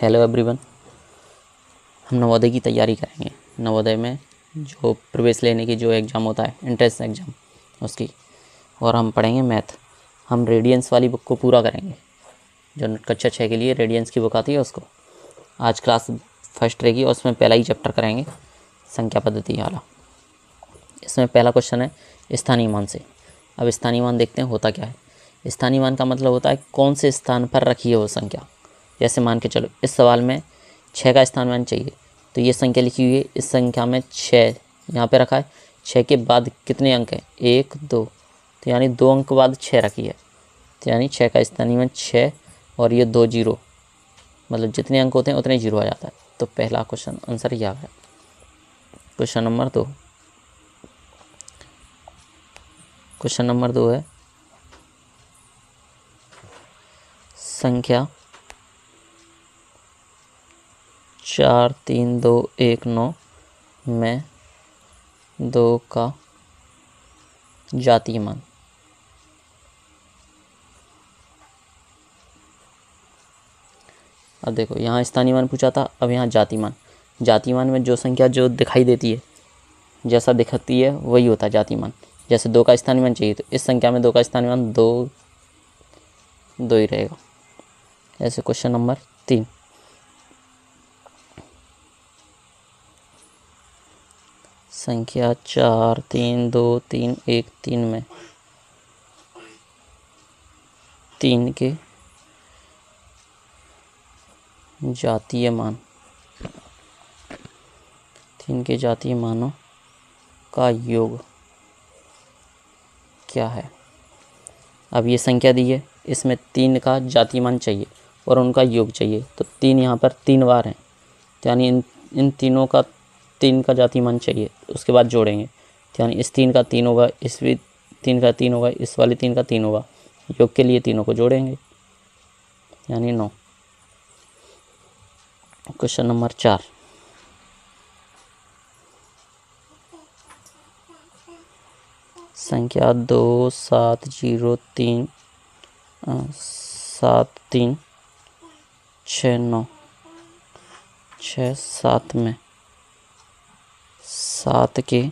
Hello everyone. हम नवोदय की तैयारी करेंगे। नवोदय में जो प्रवेश लेने की जो एग्ज़ाम होता है, एंट्रेंस एग्ज़ाम, उसकी, और हम पढ़ेंगे मैथ। हम रेडियंस वाली बुक को पूरा करेंगे, जो कक्षा 6 के लिए रेडियंस की बुक आती है उसको। आज क्लास फर्स्ट रहेगी और उसमें पहला ही चैप्टर करेंगे, संख्या पद्धति वाला। इसमें पहला क्वेश्चन है स्थानीय मान से। अब स्थानीय मान देखते हैं होता क्या है। स्थानीय मान का मतलब होता है कौन से स्थान पर रखी है वो संख्या। जैसे मान के चलो इस सवाल में 6 का स्थानीय मान चाहिए, तो ये संख्या लिखी हुई है, इस संख्या में 6 यहाँ पे रखा है। 6 के बाद कितने अंक हैं? 1 2, तो यानी 2 अंक बाद 6 रखी है, तो यानी 6 का स्थानीय मान 6 और ये 2 जीरो, मतलब जितने अंक होते हैं उतने जीरो आ जाता है। तो पहला क्वेश्चन आंसर यह है। Question number 2। क्वेश्चन नंबर 2 है संख्या 4 3 2 1 9 में 2 का जातीय मान। अब देखो यहाँ स्थानीय मान पूछा था, अब यहाँ जातीय मान। जातीय मान में जो संख्या जो दिखाई देती है, जैसा दिखती है वही होता है जातीय मान। जैसे 2 का स्थानीय मान चाहिए, तो इस संख्या में 2 का स्थानीय मान 2 2 ही रहेगा। ऐसे क्वेश्चन नंबर 3। संख्या 4 3 2 3 1 3 में 3 के जातीय मान, 3 के जातीय मानों का योग क्या है। अब ये संख्या दी है, इसमें 3 का जातीय मान चाहिए और उनका योग चाहिए, तो 3 यहाँ पर 3 बार हैं, तो यानी इन तीनों का 3 का जातीय मान चाहिए, उसके बाद जोड़ेंगे, तो यानी इस 3 का 3 होगा, इस भी 3 का 3 होगा, इस वाले 3 का 3 होगा। योग के लिए तीनों को जोड़ेंगे, यानी 9। Question number 4। संख्या 2 7 0 3 7 3 6 9 6 7 में 7 के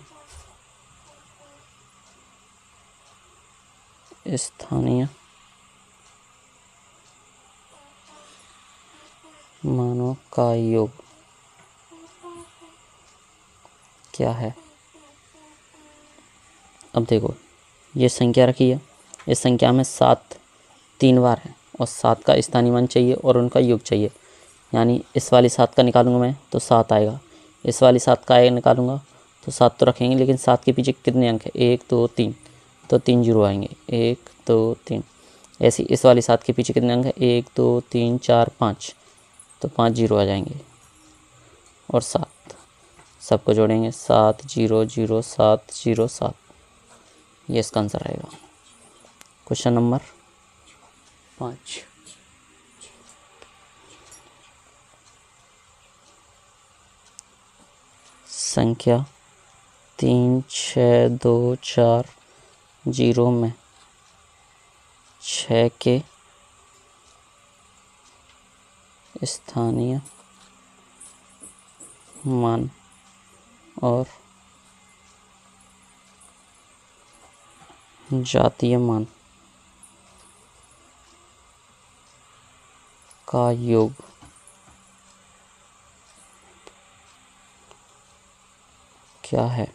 स्थानीय मानों का योग क्या है। अब देखो ये संख्या रखी है, इस संख्या में 7 3 बार है और 7 का स्थानीय मान चाहिए और उनका योग चाहिए, यानी इस वाली 7 का निकालूंगा मैं तो 7 आएगा, इस वाली 7 का निकालूंगा तो 7 तो रखेंगे, लेकिन 7 के पीछे कितने अंक है? 1 2 3, तो 3 जीरो आएंगे, 1 2 3। ऐसे इस वाली 7 के पीछे कितने अंक है? 1 2 3 4 5, तो 5 जीरो आ जाएंगे और 7 सबको जोड़ेंगे, 7 0 0 7 0 7, ये इसका आंसर आएगा। Question number 5। संख्या 3 6 2 4 0 में 6 के स्थानीय मान और जातीय मान का योग क्या है।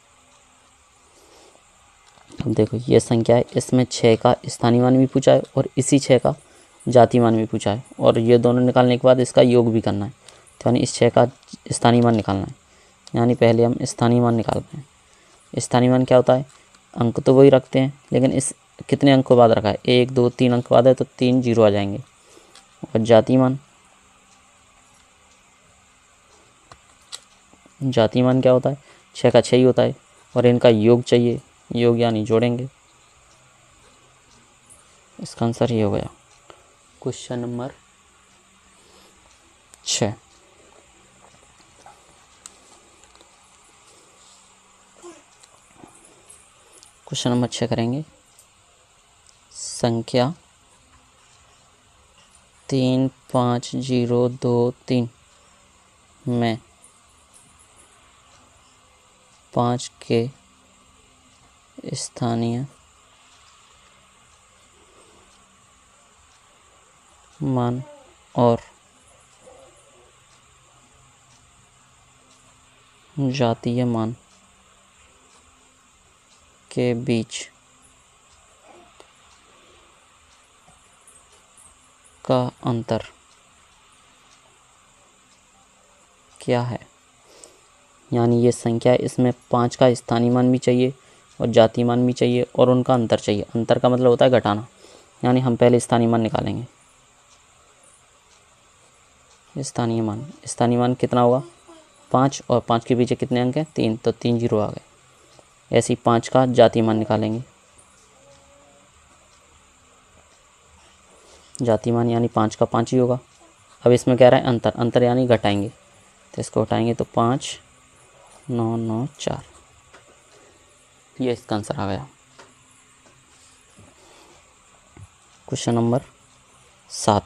अब देखो ये संख्या है, इसमें 6 का स्थानीय मान भी पूछा है और इसी 6 का जातीय मान भी पूछा है, और ये दोनों निकालने के बाद इसका योग भी करना है, तो यानी इस 6 का स्थानीय मान निकालना है। यानी पहले हम स्थानीय मान निकालते हैं। स्थानीय मान क्या होता है? अंक तो वही रखते हैं, लेकिन इस कितने अंक के बाद रखा है? 1 2 3 अंक बाद है, तो 3 जीरो आ जाएंगे। और जातीय मान, जातीय मान क्या होता है? 6 का 6 ही होता है और इनका योग चाहिए, योग यानी जोड़ेंगे। इसका आंसर ये हो गया। Question number 6। क्वेश्चन नंबर 6 करेंगे। संख्या 35023 में 5 के स्थानीय मान और जातीय मान के बीच का अंतर क्या है। यानी ये संख्या, इसमें 5 का स्थानीय मान भी चाहिए और जातीय मान भी चाहिए और उनका अंतर चाहिए। अंतर का मतलब होता है घटाना। यानी हम पहले स्थानीय मान निकालेंगे। स्थानीय मान कितना होगा 5, और 5 के पीछे कितने अंक हैं 3, तो 3 जीरो आ गए। ऐसे ही 5 का जातीय मान निकालेंगे। जातीय मान यानी 5 का 5 ही होगा। अब इसमें कह रहा है अंतर यानी घटाएंगे, तो इसको घटाएंगे तो 5 9 9 4, ये इसका आंसर आ गया। क्वेश्चन नंबर 7,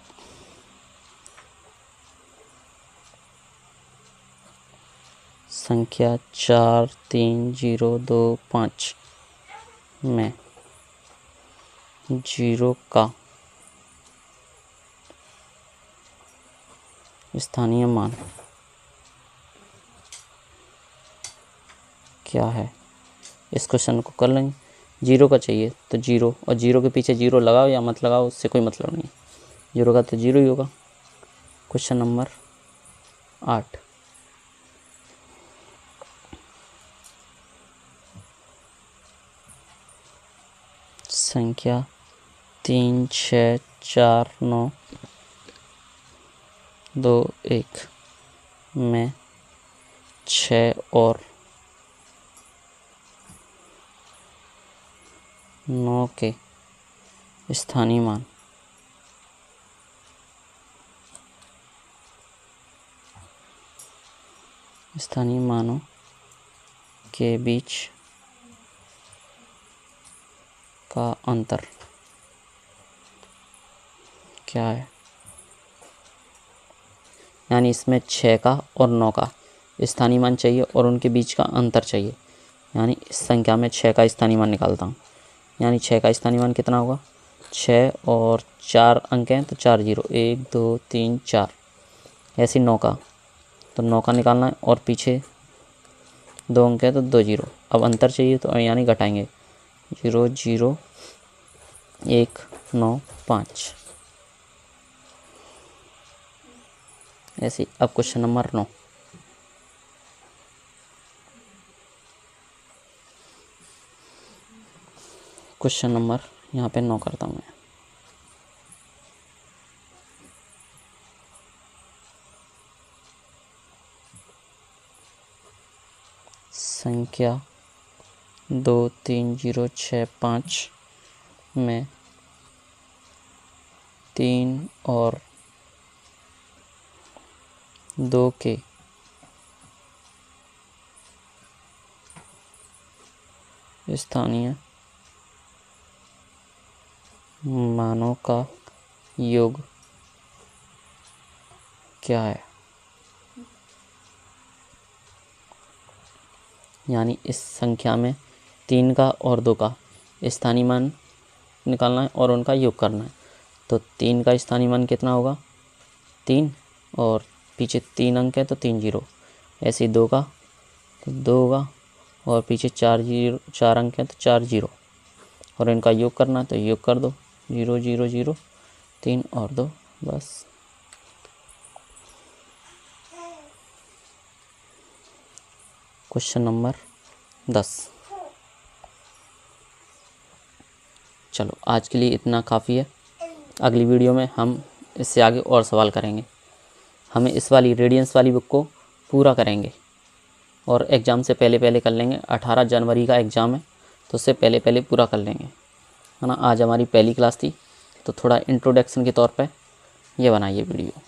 संख्या 43025 में 0 का स्थानीय मान क्या है। इस क्वेश्चन को कर लेंगे। 0 का चाहिए तो 0, और 0 के पीछे 0 लगाओ या मत लगाओ, उससे कोई मतलब नहीं। 0 का तो 0 ही होगा। क्वेश्चन नंबर 8, संख्या 3649221 में 6 और 9 के स्थानीय मान मानों के बीच का अंतर क्या है। यानी इसमें 6 का और 9 का स्थानीय मान चाहिए और उनके बीच का अंतर चाहिए। यानी इस संख्या में 6 का स्थानीय मान निकालता हूँ। यानी 6 का स्थानीय मान कितना होगा 6 और 4 अंक हैं तो 4 जीरो, 1 2 3 4। ऐसे 9 का, तो 9 का निकालना है और पीछे 2 अंक है तो 2 जीरो। अब अंतर चाहिए तो यानी घटाएंगे 0 0 1 9 5। ऐसे अब क्वेश्चन नंबर 9, क्वेश्चन नंबर यहाँ पे 9 करता हूँ मैं। संख्या 23065 में 3 और 2 के स्थानीय मानों का योग क्या है। यानी इस संख्या में 3 का और 2 का स्थानीय मान निकालना है और उनका योग करना है। तो 3 का स्थानीय मान कितना होगा 3, और पीछे 3 अंक है तो 3 जीरो। ऐसे ही 2 का तो 2 होगा और पीछे 4 अंक है तो 4 जीरो, और इनका योग करना है तो योग कर दो 0 0 0 3 और 2 बस। Question number 10। चलो आज के लिए इतना काफ़ी है। अगली वीडियो में हम इससे आगे और सवाल करेंगे। हमें इस वाली रेडियंस वाली बुक को पूरा करेंगे और एग्ज़ाम से पहले कर लेंगे। 18 जनवरी का एग्ज़ाम है तो उससे पहले पूरा कर लेंगे, है ना। आज हमारी पहली क्लास थी तो थोड़ा इंट्रोडक्शन के तौर पे ये बनाइए वीडियो।